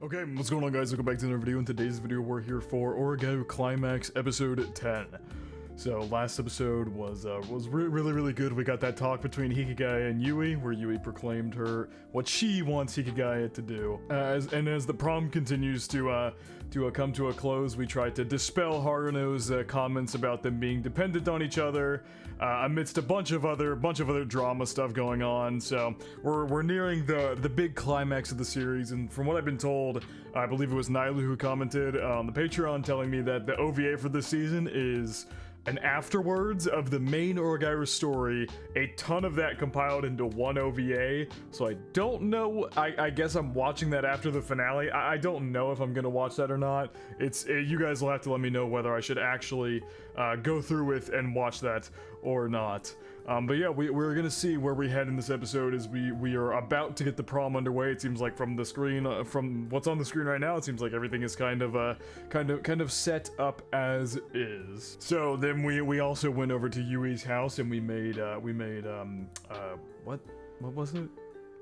Okay, what's going on, guys? Welcome back to another video. In today's video, we're here for Oregairu Climax episode 10. So last episode was really good. We got that talk between Hikigaya and Yui, where Yui proclaimed what she wants Hikigaya to do. As the prom continues to come to a close, we try to dispel Haruno's comments about them being dependent on each other, amidst a bunch of other drama stuff going on. So we're nearing the big climax of the series, and from what I've been told, I believe it was Nylu who commented on the Patreon telling me that the OVA for this season is an afterwards of the main Oregairu story, a ton of that compiled into one OVA. So I don't know, I guess I'm watching that after the finale. I don't know if I'm gonna watch that or not. You guys will have to let me know whether I should actually go through with and watch that or not. But yeah, we're gonna see where we head in this episode as we are about to get the prom underway. It seems like from the screen, from what's on the screen right now, it seems like everything is kind of set up as is. So then we also went over to Yui's house and we made what was it?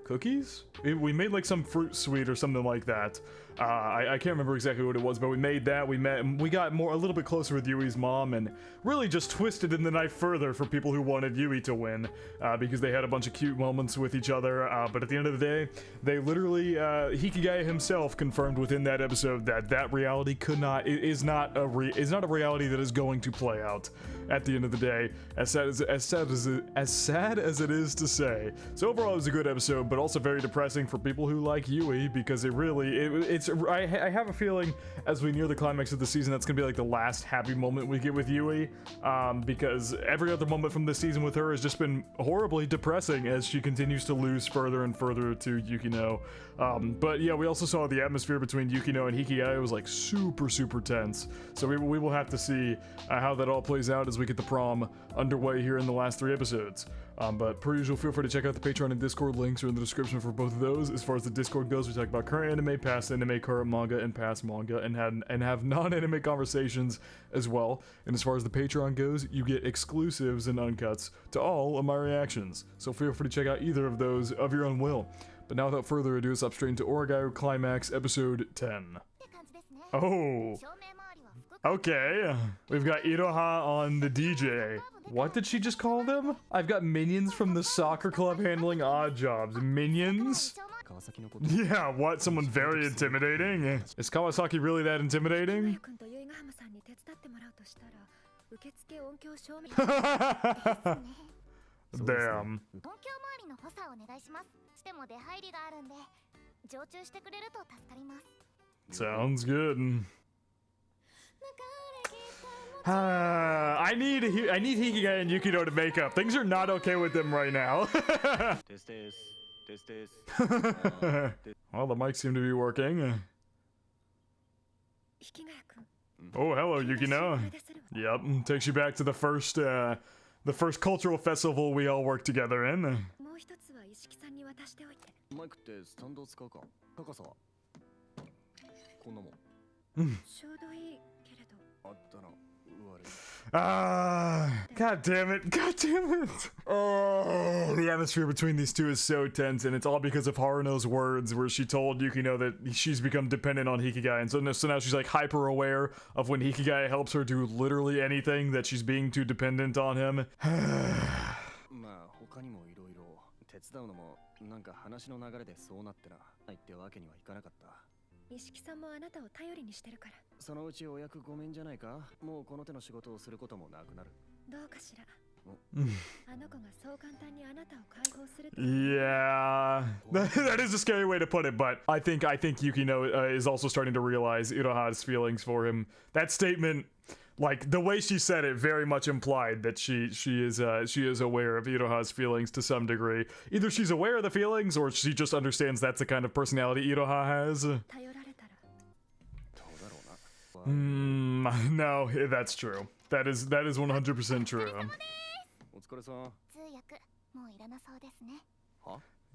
Cookies? We made like some fruit sweet or something like that. I can't remember exactly what it was, but we made that. We got a little bit closer with Yui's mom and really just twisted in the knife further for people who wanted Yui to win, because they had a bunch of cute moments with each other. But at the end of the day, they literally, Hikigaya himself confirmed within that episode that reality is not a reality that is going to play out at the end of the day. As sad as it is to say. So overall, it was a good episode, but also very depressing for people who like Yui, because I have a feeling as we near the climax of the season, that's gonna be like the last happy moment we get with Yui, because every other moment from this season with her has just been horribly depressing as she continues to lose further and further to Yukino. But yeah, we also saw the atmosphere between Yukino and Hikigaya was like super tense. So we will have to see how that all plays out as we get the prom underway here in the last 3 episodes. But per usual, feel free to check out the Patreon and Discord. Links are in the description for both of those. As far as the Discord goes, we talk about current anime, past anime, current manga, and past manga, and have non-anime conversations as well. And as far as the Patreon goes, you get exclusives and uncuts to all of my reactions. So feel free to check out either of those of your own will. But now, without further ado, let's hop straight into Oregairu Climax episode 10. Oh. Okay, we've got Iroha on the DJ. What did she just call them? I've got minions from the soccer club handling odd jobs. Minions? Yeah, what? Someone very intimidating? Is Kawasaki really that intimidating? Damn. Sounds good. I need Hikigaya and Yukino to make up. Things are not okay with them right now. Well, the mics seem to be working. Oh, hello, Yukino. Yep, takes you back to the first cultural festival we all worked together in. God damn it. Oh, the atmosphere between these two is so tense, and it's all because of Haruno's words where she told Yukino that she's become dependent on Hikigaya, and so now she's like hyper aware of when Hikigaya helps her do literally anything, that she's being too dependent on him. Yeah, that is a scary way to put it, but I think Yukino is also starting to realize Iroha's feelings for him. That statement, like the way she said it, very much implied that she is aware of Iroha's feelings to some degree. Either she's aware of the feelings, or she just understands that's the kind of personality Iroha has. No, that's true. That is 100% true.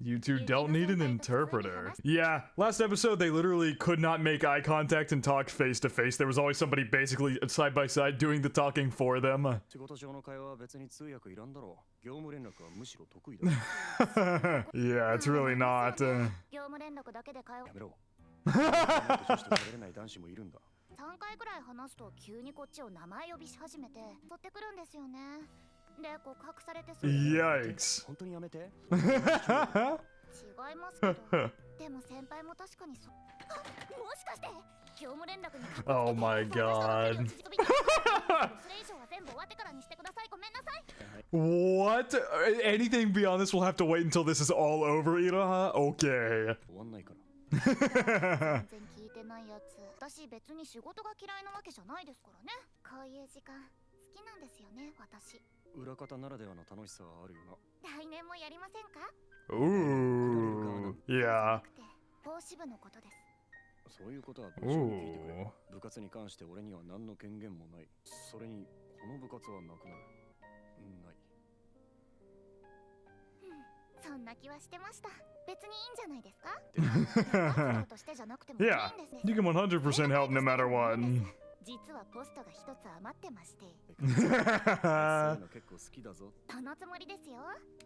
You two don't need an interpreter. Yeah, last episode they literally could not make eye contact and talk face to face. There was always somebody basically side by side doing the talking for them. Yeah, it's really not. 3回ぐらい話すと急にこっちを名前呼びし始めて取ってくるんですよね。で、告白されてすぐ Yikes. 本当にやめて。違いますけど。でも先輩も確かにもしかして業務連絡に Oh my god. それ以上は全部終わってからにしてください。ごめんなさい。What? Anything beyond this will have to wait until this is all over, Iroha? Okay. 全然聞いてないやつ。私別に仕事が嫌いなわけじゃないですからね。こういう時間好きなんですよね、私。裏方ならではの楽しさはあるよな。来年もやりませんか？ Ooh. Yeah. 法支部のことです。そういうことは部 Ooh. に聞いてくれ。部活に関して俺には何の権限もない。それにこの部活はなくなる。ない。そんな気はしてました。別にいいんじゃないですか？ Yeah, you can 100% help no matter what. 実はポストが一つ余ってまして。結構好きだぞ。そのつもりですよ。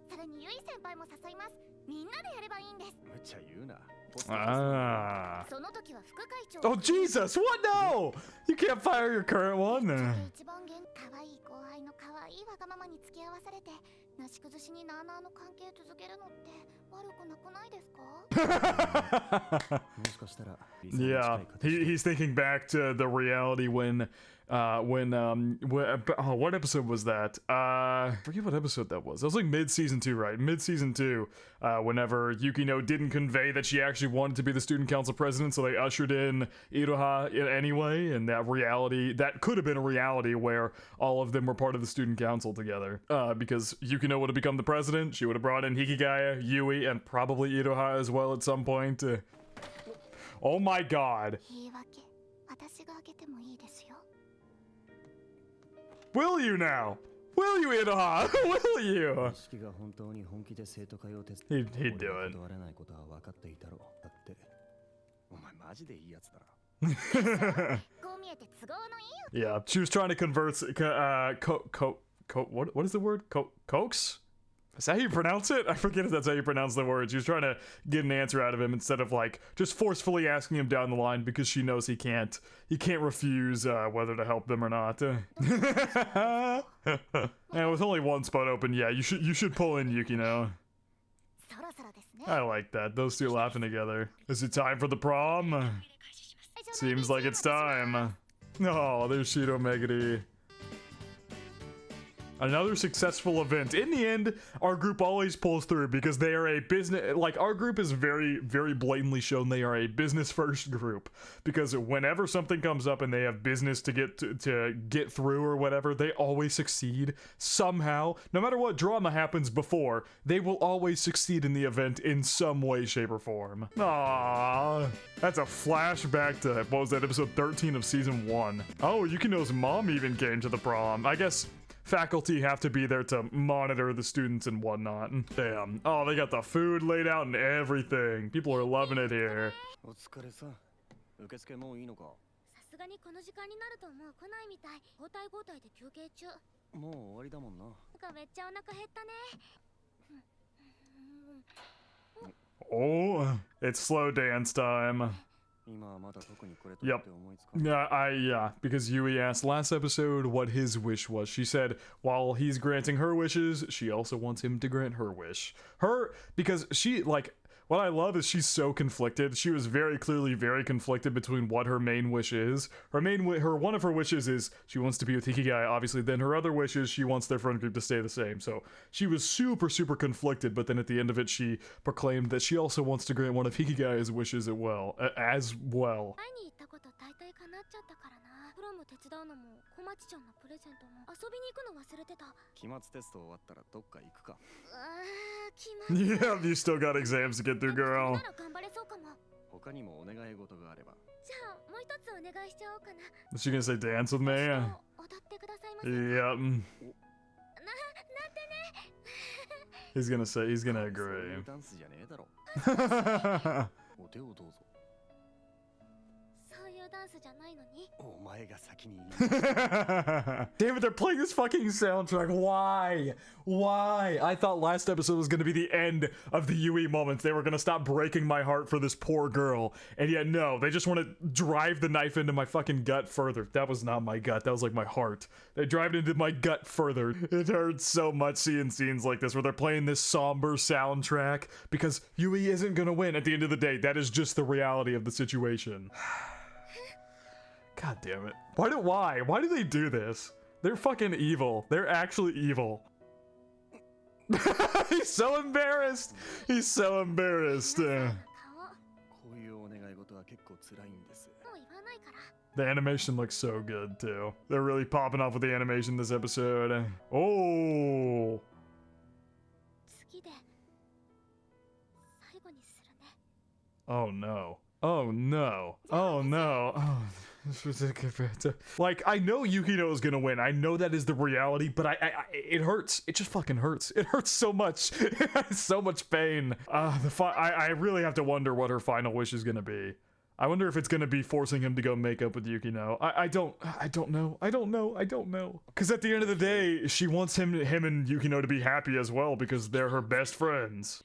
それにゆい先輩も誘います。みんなでやればいいんです。無茶言うな。Ah. その時は副会長。 Oh Jesus! What? No! You can't fire your current one. 一番可愛い後輩の可愛いわがままに付き合わされて、なし崩しになあなあの関係続けるのって悪くなくないですか？ Yeah, he's thinking back to the reality when what episode was that? Forget what episode that was. That was like mid-season 2, right? Mid-season 2, whenever Yukino didn't convey that she actually wanted to be the student council president, so they ushered in Iroha anyway, and that could have been a reality where all of them were part of the student council together. Because Yukino would have become the president, she would have brought in Hikigaya, Yui, and probably Iroha as well at some point. Oh my god. Will you now? Will you, Iroha? Will you? He'd do it. Yeah, she was trying to convert what is the word? Coax? Is that how you pronounce it? I forget if that's how you pronounce the word. She was trying to get an answer out of him instead of like just forcefully asking him down the line because she knows he can't refuse whether to help them or not. And with only one spot open, yeah, you should pull in Yukino. I like that. Those two laughing together. Is it time for the prom? Seems like it's time. Oh, there's Shido Meguri. Another successful event. In the end, our group always pulls through because they are a business, like our group is very, very blatantly shown they are a business first group, because whenever something comes up and they have business to get through or whatever, they always succeed somehow. No matter what drama happens before, they will always succeed in the event in some way, shape, or form. Aww. That's a flashback to, what was that, episode 13 of season 1. Oh, Yukino's mom even came to the prom. I guess faculty have to be there to monitor the students and whatnot. Damn. Oh, they got the food laid out and everything. People are loving it here. Oh, it's slow dance time. Yep. Yeah, because Yui asked last episode what his wish was. She said while he's granting her wishes, she also wants him to grant her wish. Because she, like, what I love is she's so conflicted. She was very clearly very conflicted between what her main wish is. One of her wishes is she wants to be with Hikigaya, obviously. Then her other wish is she wants their friend group to stay the same. So she was super, super conflicted, but then at the end of it, she proclaimed that she also wants to grant one of Hikigaya's wishes as well. Yeah, you still got exams to get through, girl. Is she gonna say dance with me? Yep. He's gonna agree. Damn it, they're playing this fucking soundtrack. Why? Why? I thought last episode was gonna be the end of the Yui moments. They were gonna stop breaking my heart for this poor girl. And yet, no, they just want to drive the knife into my fucking gut further. That was not my gut, that was like my heart. They drive it into my gut further. It hurts so much seeing scenes like this where they're playing this somber soundtrack because Yui isn't gonna win at the end of the day. That is just the reality of the situation. God damn it. Why do they do this? They're fucking evil. They're actually evil. He's so embarrassed. He's so embarrassed. The animation looks so good too. They're really popping off with the animation this episode. Oh. Oh no. Oh no. Oh no. Oh. Like, I know Yukino is gonna win. I know that is the reality, but it hurts. It just fucking hurts. It hurts so much. It has so much pain. I really have to wonder what her final wish is gonna be. I wonder if it's gonna be forcing him to go make up with Yukino. I don't know. Because at the end of the day, she wants him and Yukino to be happy as well because they're her best friends.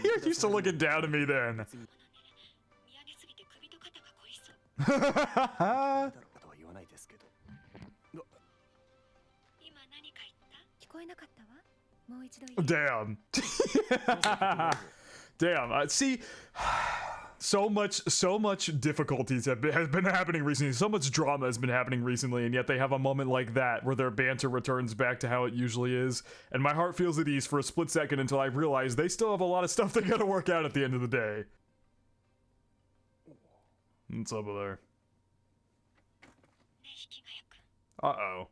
You're used to looking down at me then. Damn. Damn. See, so much difficulties has been happening recently. So much drama has been happening recently, and yet they have a moment like that where their banter returns back to how it usually is. And my heart feels at ease for a split second until I realize they still have a lot of stuff they gotta work out at the end of the day. What's over there? Uh-oh.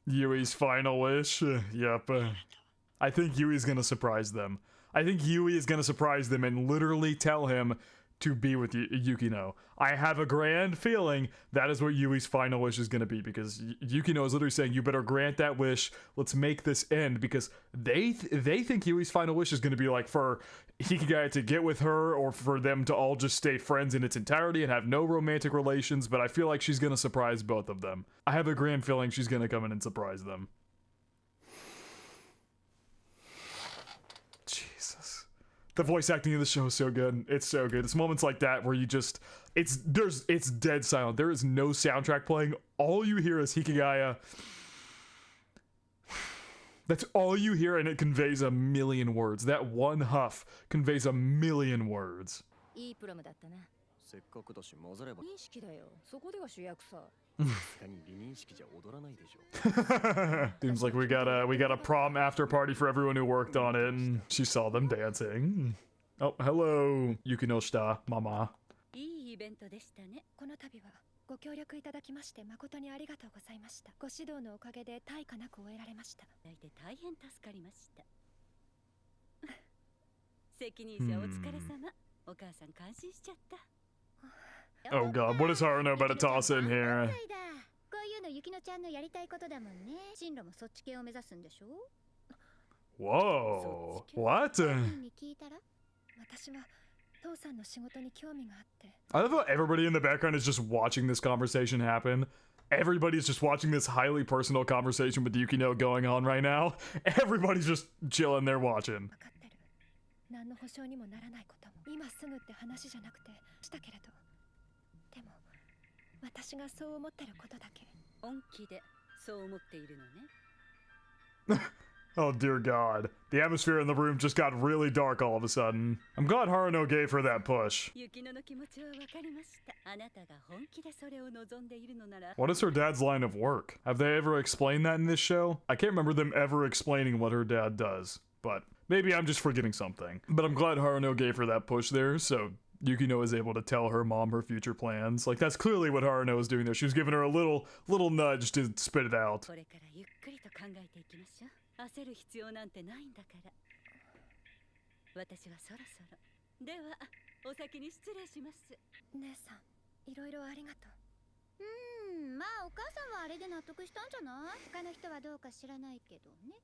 Yui's final wish? Yep. I think Yui's gonna surprise them. I think Yui is gonna surprise them and literally tell him to be with Yukino. I have a grand feeling that is what Yui's final wish is gonna be, because Yukino is literally saying, you better grant that wish, let's make this end, because they think Yui's final wish is gonna be like for Hikigaya to get with her, or for them to all just stay friends in its entirety and have no romantic relations, but I feel like she's gonna surprise both of them. I have a grand feeling she's gonna come in and surprise them. The voice acting in the show is so good. It's so good. It's moments like that where you just, it's dead silent. There is no soundtrack playing. All you hear is Hikigaya. That's all you hear, and it conveys a million words. That one huff conveys a million words. Seems like we got a prom after party for everyone who worked on it, and she saw them dancing. Oh, hello, Yukino-shita, mama. Oh god, what does Haruno about to toss in here? Whoa, what? I love how everybody in the background is just watching this conversation happen. Everybody's just watching this highly personal conversation with Yukino going on right now. Everybody's just chilling there watching. Oh dear god. The atmosphere in the room just got really dark all of a sudden. I'm glad Haruno gave her that push. What is her dad's line of work? Have they ever explained that in this show? I can't remember them ever explaining what her dad does, but maybe I'm just forgetting something. But I'm glad Haruno gave her that push there, so Yukino is able to tell her mom her future plans. Like, that's clearly what Haruno was doing there. She was giving her a little nudge to spit it out. 考えていきましょう。焦る必要なんてないんだから。私はそろそろ。ではお先に失礼します。姉さん、いろいろありがとう。まあお母さんはあれで納得したんじゃない？他の人はどうか知らないけどね。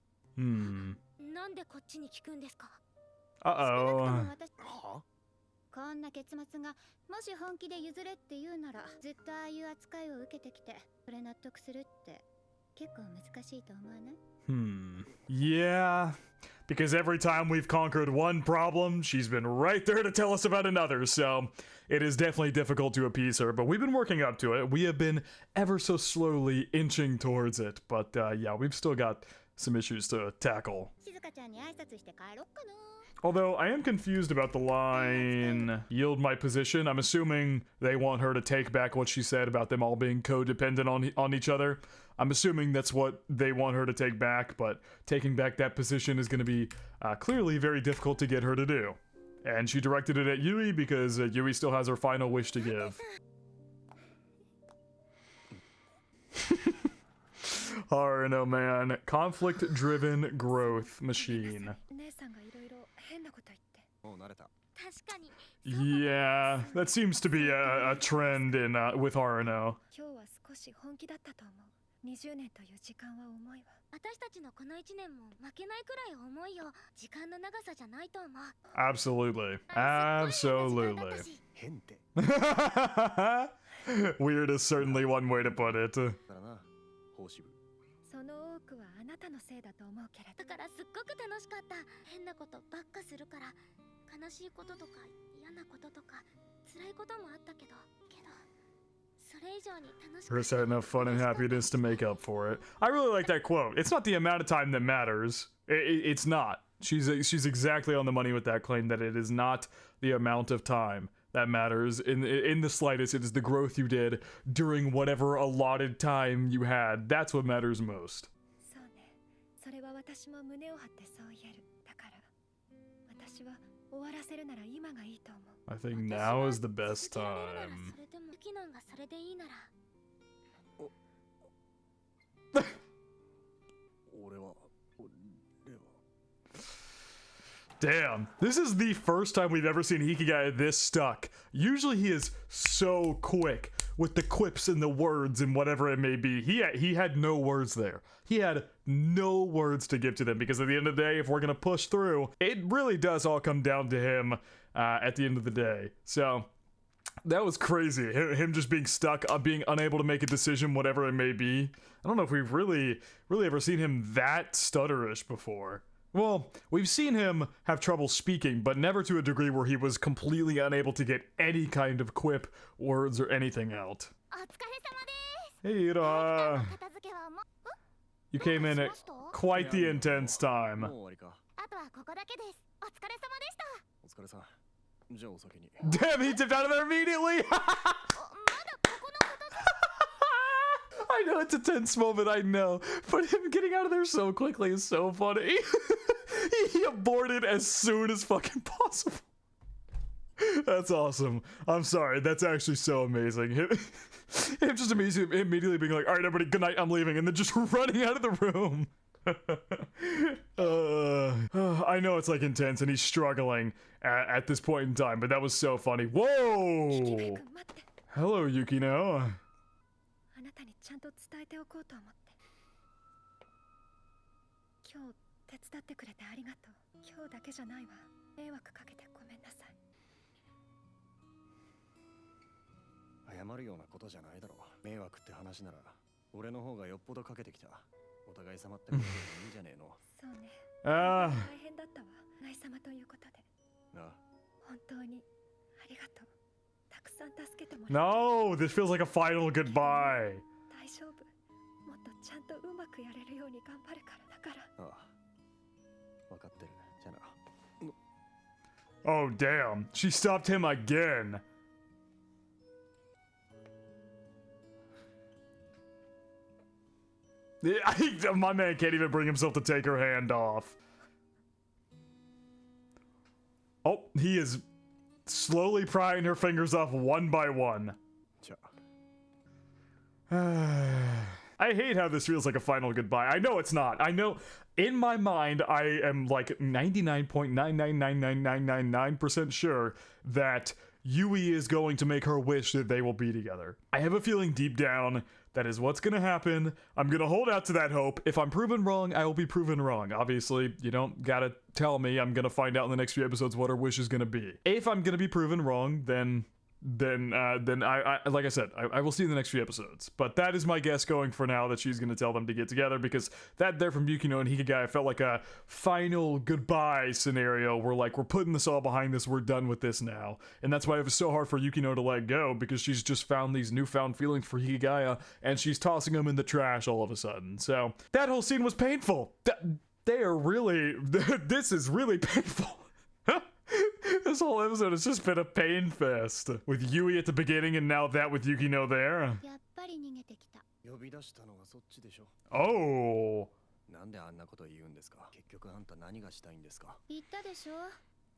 なんでこっちに聞くんですか？Uh-oh. こんな結末がもし本気で譲れって言うならずっとああいう扱いを受けてきてそれ納得するって結構難しいと思わない？ Yeah, because every time we've conquered one problem, she's been right there to tell us about another, so it is definitely difficult to appease her, but we've been working up to it. We have been ever so slowly inching towards it, but yeah, we've still got some issues to tackle. 静香ちゃんに挨拶して帰ろっかな。 Although I am confused about the line, yield my position. I'm assuming they want her to take back what she said about them all being codependent on each other. I'm assuming that's what they want her to take back, but taking back that position is going to be clearly very difficult to get her to do. And she directed it at Yui because Yui still has her final wish to give. Haruno, man. Conflict-driven growth machine. Yeah, that seems to be a trend in with Haruno. 20年という時間は重いわ。私たちのこの1年も負けないくらい重いよ。時間の長さじゃないと思う。 Absolutely. Absolutely. Weird is certainly one way to put it. その多くはあなたのせいだと思うけれど。だからすっごく楽しかった。変なことばっかするから悲しいこととか嫌なこととか辛いこともあったけど。Chris had enough fun and happiness to make up for it. I really like that quote. It's not the amount of time that matters. It's not. She's exactly on the money with that claim that it is not the amount of time that matters in the slightest. It is the growth you did during whatever allotted time you had. That's what matters most. そうね。それは私も胸を張ってそう言える。だから私は終わらせるなら今がいいと思う。I think now is the best time. Damn, this is the first time we've ever seen Hikigai this stuck. Usually he is so quick with the quips and the words and whatever it may be. He had no words there. He had no words to give to them because at the end of the day, if we're gonna push through, it really does all come down to him at the end of the day. So that was crazy. Him just being stuck, being unable to make a decision, whatever it may be. I don't know if we've really ever seen him that stutterish before. Well, we've seen him have trouble speaking, but never to a degree where he was completely unable to get any kind of quip, words, or anything out. Hey, Ira. You came in at quite the intense time. Damn, he tipped out of there immediately! I know it's a tense moment, I know, but him getting out of there so quickly is so funny. He aborted as soon as fucking possible. That's awesome. I'm sorry, that's actually so amazing. Him just immediately being like, alright everybody, good night, I'm leaving, and then just running out of the room. I know it's like intense and he's struggling at this point in time, but that was so funny. Whoa! Hello, Yukino. あなたにちゃんと伝えておこうと思って。今日手伝ってくれてありがとう。今日だけじゃないわ。迷惑かけてごめんなさい。謝るようなことじゃないだろう。迷惑って話なら俺の方がよっぽどかけてきた。お互い様ってことでいいんじゃねえの。そうね。大変だったわ。愛様ということで。なあ。本当にありがとう。No, this feels like a final goodbye. Oh damn, she stopped him again. My man can't even bring himself to take her hand off. Oh, he is slowly prying her fingers off one by one. I I hate how this feels like a final goodbye. I know it's not. I know in my mind, I am like 99.9999999% sure that Yui is going to make her wish that they will be together. I have a feeling deep down that is what's gonna happen. I'm gonna hold out to that hope. If I'm proven wrong, I will be proven wrong. Obviously, you don't gotta tell me. I'm gonna find out in the next few episodes what her wish is gonna be. If I'm gonna be proven wrong, then I like I said, I will see in the next few episodes. But that is my guess going for now, that she's gonna tell them to get together, because that there from Yukino and Hikigaya felt like a final goodbye scenario where like, we're putting this all behind us, we're done with this now. And that's why it was so hard for Yukino to let go, because she's just found these newfound feelings for Hikigaya and she's tossing them in the trash all of a sudden. So that whole scene was painful. They are really this is really painful. This whole episode has just been a pain fest. With Yui at the beginning and now that with Yukino there. やっぱり逃げてきた。呼び出したのはそっちでしょ。 Oh. なんであんなこと言うんですか。結局あんた何がしたいんですか。言ったでしょ。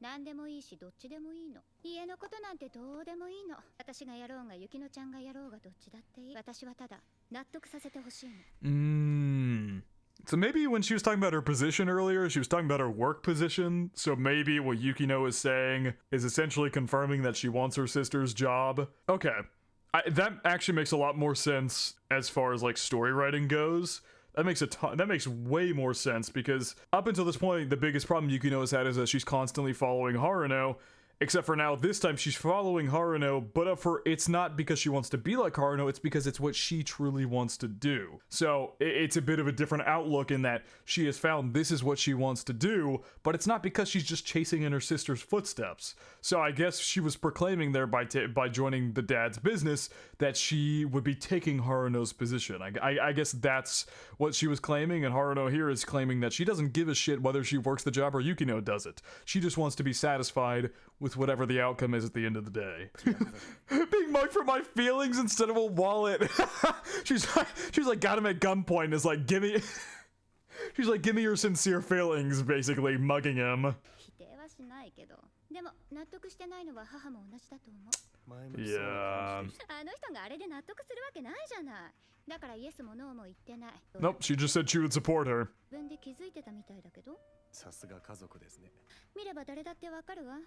何でもいいしどっちでもいいの。家のことなんてどうでもいいの。私がやろうがゆきのちゃんがやろうがどっちだっていい。私はただ納得させてほしいの。So maybe when she was talking about her position earlier, she was talking about her work position. So maybe what Yukino is saying is essentially confirming that she wants her sister's job. Okay. That actually makes a lot more sense as far as like story writing goes. That makes way more sense, because up until this point, the biggest problem Yukino has had is that she's constantly following Haruno. Except for now, this time she's following Haruno, but it's not because she wants to be like Haruno, it's because it's what she truly wants to do. So it's a bit of a different outlook in that she has found this is what she wants to do, but it's not because she's just chasing in her sister's footsteps. So I guess she was proclaiming there by joining the dad's business that she would be taking Haruno's position. I guess that's what she was claiming, and Haruno here is claiming that she doesn't give a shit whether she works the job or Yukino does it. She just wants to be satisfied with whatever the outcome is at the end of the day. Being mugged for my feelings instead of a wallet. she's like got him at gunpoint. Is like, give me your sincere feelings, basically mugging him. 否定はしないけど。でも納得してないのは母も同じだと思う。前向きそうな感じでした。あの人があれで納得するわけないじゃない。だからイエスもノーも言ってない。Nope, she just said she would support her. 自分で気づいてたみたいだけど。さすが家族ですね。見れば誰だってわかるわ。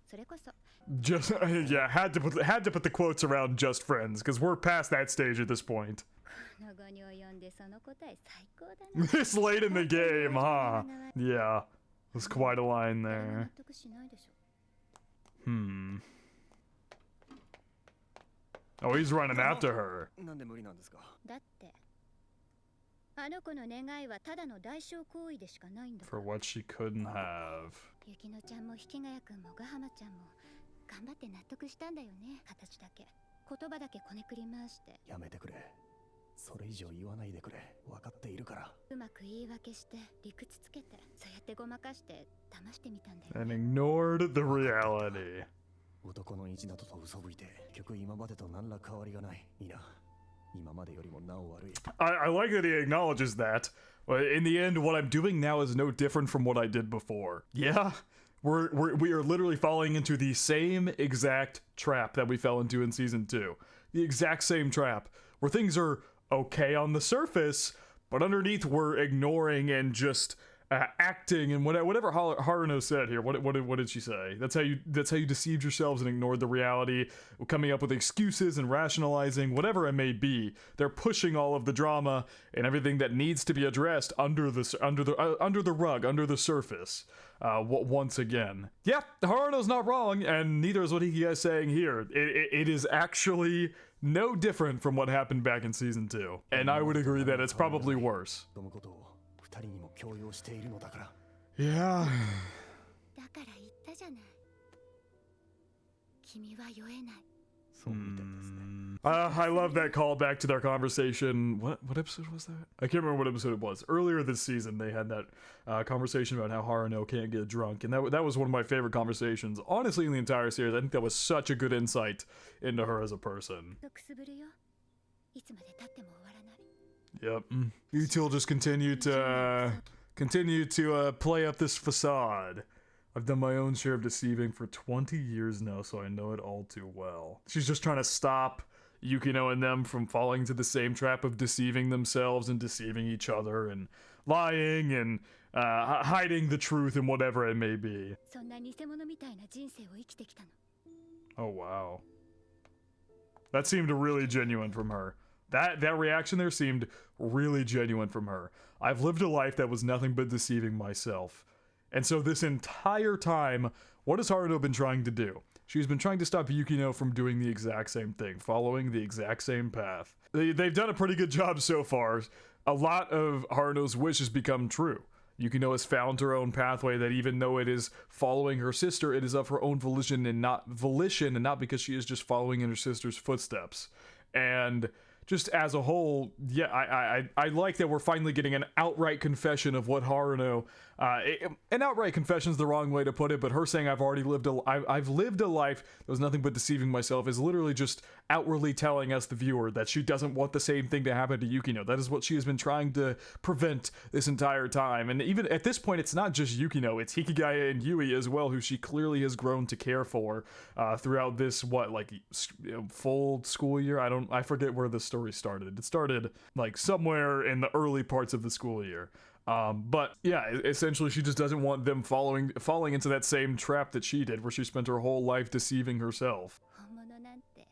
それこそ。Just yeah, had to put the quotes around just friends, because we're past that stage at this point. この後に及んでその答え最高だな。This late in the game, huh? Yeah, there's quite a line 誰も納 there. 得しないでしょ。 Oh, he's running after her. なんで無理なんですか。だってあの子の願いはただの代償行為でしかないんだ。 For what she couldn't have. ゆきのちゃんもひきがやくんもガハマちゃんも頑張って納得したんだよね。形だけ言葉だけこねくり回してやめてくれ。それ以上言わないでくれ。分かっているから。うまく言い訳して理屈つけてそうやってごまかして騙してみたんだよ And ね。 ignored the reality. 男の意地だと嘘吹いて、結局今までと何ら変わりがない。いいな。今までよりもなお悪い。I like that he acknowledges that. But in the end, what I'm doing now is no different from what I did before. Yeah, we are literally falling into the same exact trap that we fell into in season 2. The exact same trap, where things are okay on the surface, but underneath we're ignoring and just acting and whatever Haruno said here. What did she say? That's how you deceived yourselves and ignored the reality, coming up with excuses and rationalizing whatever it may be. They're pushing all of the drama and everything that needs to be addressed under the rug, under the surface. Once again, yeah, Haruno's not wrong, and neither is what Hikiga is saying here. It is actually no different from what happened back in season 2, and I would agree that it's probably worse. そのことを二人にも強要しているのだから。 Yeah. だから言ったじゃない。君は酔えない。そうみたいですね。 I love that callback to their conversation. What episode was that? I can't remember what episode it was. Earlier this season, they had that conversation about how Haruno can't get drunk, and that was one of my favorite conversations, honestly, in the entire series. I think that was such a good insight into her as a person. くすぶるよ。いつまで経っても終わらない。 Yep. You two will just continue to play up this facade. I've done my own share of deceiving for 20 years now, so I know it all too well. She's just trying to stop Yukino and them from falling into the same trap of deceiving themselves and deceiving each other and lying and hiding the truth and whatever it may be. そんな偽物みたいな人生を生きてきたの。 Oh wow. That seemed really genuine from her. That reaction there seemed really genuine from her. I've lived a life that was nothing but deceiving myself. And so this entire time, what has Haruno been trying to do? She's been trying to stop Yukino from doing the exact same thing, following the exact same path. They've done a pretty good job so far. A lot of Haruno's wishes become true. Yukino has found her own pathway that even though it is following her sister, it is of her own volition and not because she is just following in her sister's footsteps. And just as a whole, yeah, I like that we're finally getting an outright confession of what Haruno, an outright confession is the wrong way to put it, but her saying I've lived a life that was nothing but deceiving myself is literally just outwardly telling us, the viewer, that she doesn't want the same thing to happen to Yukino. That is what she has been trying to prevent this entire time. And even at this point, it's not just Yukino, it's Hikigaya and Yui as well, who she clearly has grown to care for throughout this, full school year? I forget where the story started. It started like somewhere in the early parts of the school year. But yeah, essentially she just doesn't want them falling into that same trap that she did, where she spent her whole life deceiving herself. 本物なんて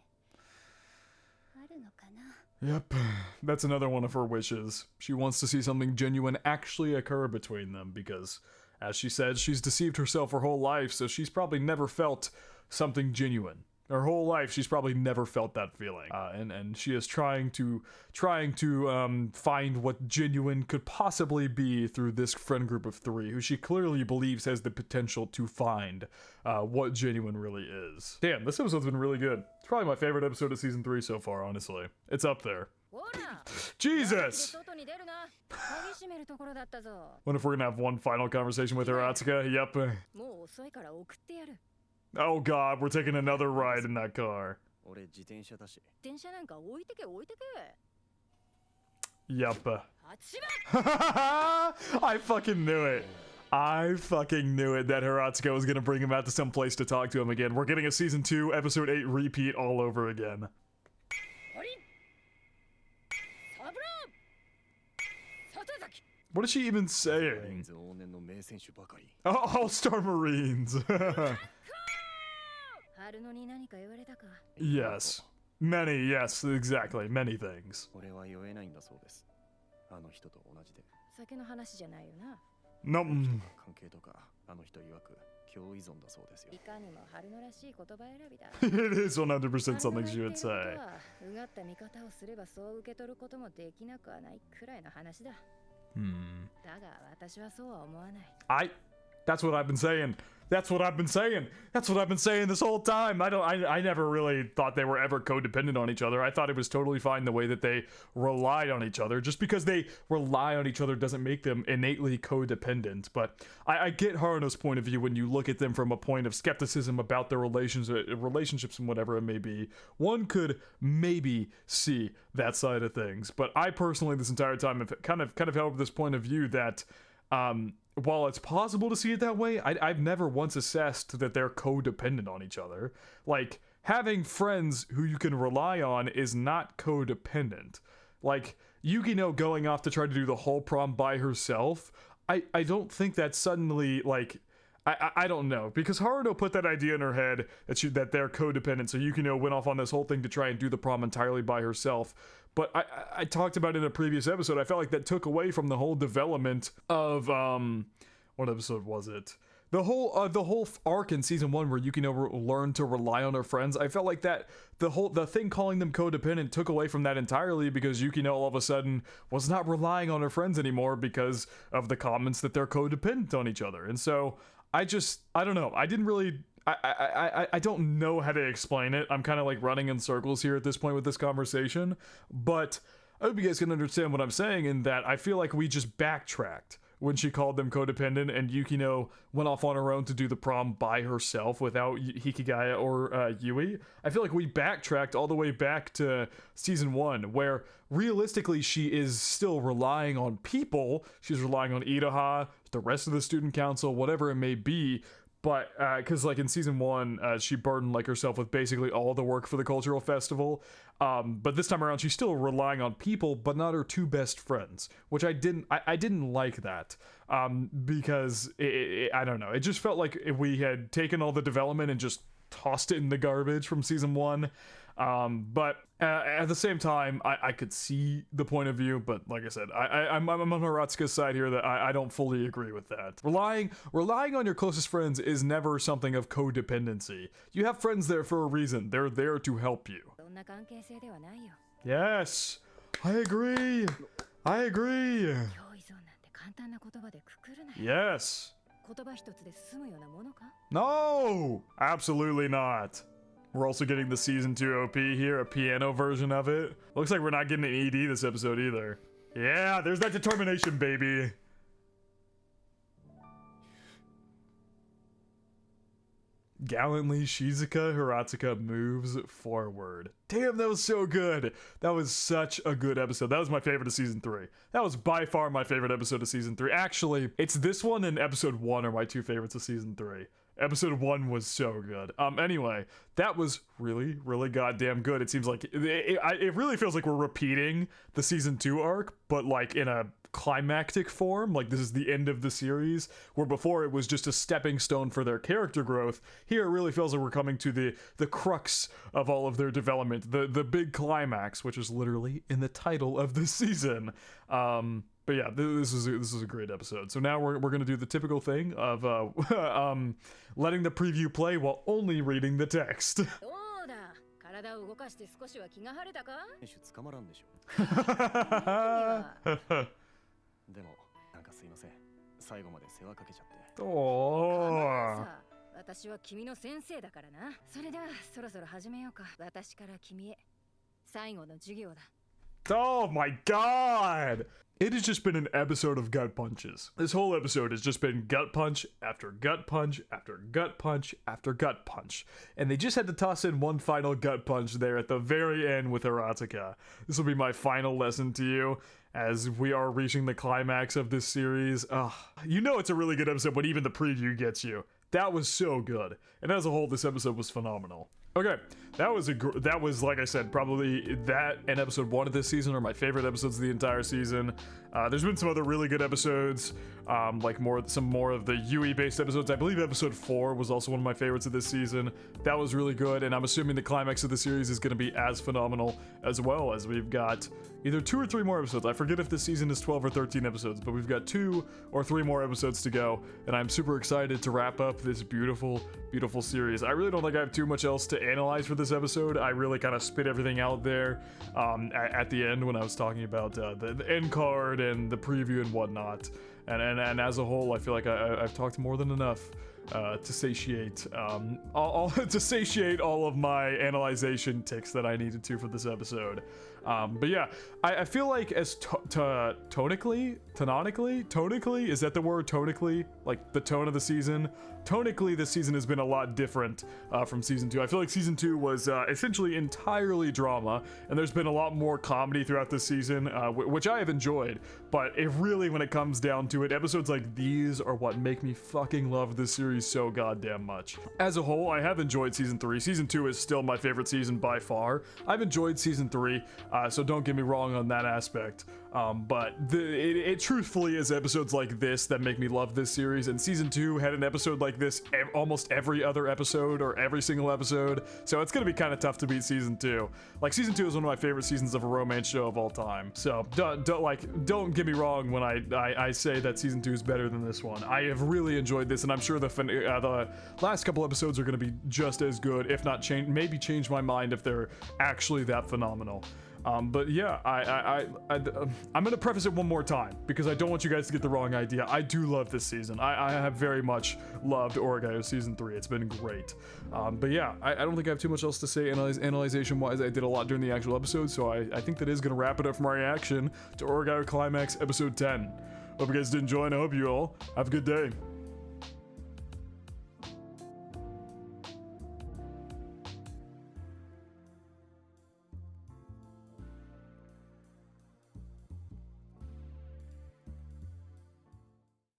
あるのかな? Yep, that's another one of her wishes. She wants to see something genuine actually occur between them because, as she said, she's deceived herself her whole life, so she's probably never felt something genuine. Her whole life, she's probably never felt that feeling, and she is trying to find what genuine could possibly be through this friend group of three, who she clearly believes has the potential to find what genuine really is. Damn, this episode's been really good. It's probably my favorite episode of season 3 so far, honestly. It's up there. Jesus! What if we're gonna have one final conversation with Hiratsuka? Yep. Oh god, we're taking another ride in that car. Yep. I fucking knew it. I fucking knew it that Hiratsuka was gonna bring him out to some place to talk to him again. We're getting a season 2, episode 8 repeat all over again. What is she even saying? Oh, All-Star Marines. Yes. Many, yes, exactly. Many things. No. It is 100% something she would say. That's what I've been saying. That's what I've been saying. That's what I've been saying this whole time. I never really thought they were ever codependent on each other. I thought it was totally fine the way that they relied on each other. Just because they rely on each other doesn't make them innately codependent. But I get Haruno's point of view when you look at them from a point of skepticism about their relationships and whatever it may be. One could maybe see that side of things. But I personally, this entire time, have kind of held this point of view that while it's possible to see it that way, I've never once assessed that they're codependent on each other. Like, having friends who you can rely on is not codependent. Like, Yukino going off to try to do the whole prom by herself, I don't think that suddenly, like, I don't know, because Haruno put that idea in her head that they're codependent, so Yukino went off on this whole thing to try and do the prom entirely by herself. But I talked about it in a previous episode. I felt like that took away from the whole development of what episode was it? The whole arc in season 1 where Yukino learned to rely on her friends. I felt like that the thing calling them codependent took away from that entirely, because Yukino all of a sudden was not relying on her friends anymore because of the comments that they're codependent on each other. And so I don't know. I didn't really. I don't know how to explain it. I'm kind of like running in circles here at this point with this conversation, but I hope you guys can understand what I'm saying, in that I feel like we just backtracked when she called them codependent and Yukino went off on her own to do the prom by herself without Hikigaya or Yui. I feel like we backtracked all the way back to season 1, where realistically she is still relying on people. She's relying on Idaha, the rest of the student council, whatever it may be. But because like in season 1, she burdened like herself with basically all the work for the cultural festival. But this time around, she's still relying on people, but not her 2 best friends, which I didn't like that. Because I don't know, it just felt like if we had taken all the development and just tossed it in the garbage from season 1. But at the same time, I could see the point of view, but like I said, I'm on Haratsuka's side here that I don't fully agree with that. Relying on your closest friends is never something of codependency. You have friends there for a reason. They're there to help you. Yes, I agree. I agree. Yes. No, absolutely not. We're also getting the season 2 OP here, a piano version of it. Looks like we're not getting an ED this episode either. Yeah, there's that determination, baby. Gallantly, Shizuka Haratsuka moves forward. Damn, that was so good. That was such a good episode. That was my favorite of season 3. That was by far my favorite episode of season 3. Actually, it's this one and episode 1 are my 2 favorites of season 3. Episode 1 was so good. Anyway, that was really, really goddamn good. It seems like it really feels like we're repeating the season 2 arc, but like in a climactic form. Like this is the end of the series, where before it was just a stepping stone for their character growth. Here it really feels like we're coming to the crux of all of their development, the big climax, which is literally in the title of this season. But yeah, this is a great episode. So now we're gonna do the typical thing of letting the preview play while only reading the text. 体を動かして少しは気が晴れたか？捕まらんでしょ。でもなんかすいません。最後まで世話かけちゃって。おー。私は君の先生だからな。それではそろそろ始めようか。私から君へ最後の授業だ。Oh my god! It has just been an episode of gut punches. This whole episode has just been gut punch after gut punch after gut punch after gut punch. And they just had to toss in one final gut punch there at the very end with Haratsuka. This will be my final lesson to you as we are reaching the climax of this series. You know it's a really good episode when even the preview gets you. That was so good. And as a whole, this episode was phenomenal. Okay, that was like I said, probably that and episode 1 of this season are my favorite episodes of the entire season. There's been some other really good episodes, like some more of the Yui based episodes. I believe episode 4 was also one of my favorites of this season. That was really good, and I'm assuming the climax of the series is going to be as phenomenal as well, as we've got either 2 or 3 more episodes. I forget if this season is 12 or 13 episodes, but we've got 2 or 3 more episodes to go, and I'm super excited to wrap up this beautiful, beautiful series. I really don't think I have too much else to analyze for this episode. I really kind of spit everything out there at the end when I was talking about the end card and the preview and whatnot. And as a whole, I feel like I've talked more than enough to satiate to satiate all of my analyzation ticks that I needed to for this episode. But yeah, I feel like as tonically, is that the word, tonically? Like the tone of the season? Tonically, this season has been a lot different from season 2. I feel like season 2 was essentially entirely drama, and there's been a lot more comedy throughout this season, which I have enjoyed. But when it comes down to it, episodes like these are what make me fucking love this series so goddamn much. As a whole, I have enjoyed season 3. Season 2 is still my favorite season by far. I've enjoyed season 3, so don't get me wrong on that aspect. But it truthfully is episodes like this that make me love this series, and season 2 had an episode like this almost every other episode or every single episode, so it's gonna be kind of tough to beat season 2. Like, season 2 is one of my favorite seasons of a romance show of all time, so don't get me wrong when I say that season 2 is better than this one. I have really enjoyed this, and I'm sure the last couple episodes are gonna be just as good, if not maybe change my mind if they're actually that phenomenal. But yeah, I'm gonna preface it one more time because I don't want you guys to get the wrong idea. I do love this season. I have very much loved Oregairu season 3. It's been great. But yeah, I don't think I have too much else to say analyzation wise. I did a lot during the actual episode, so I think that is gonna wrap it up for my reaction to Oregairu Climax episode 10. Hope you guys did enjoy, and I hope you all have a good day.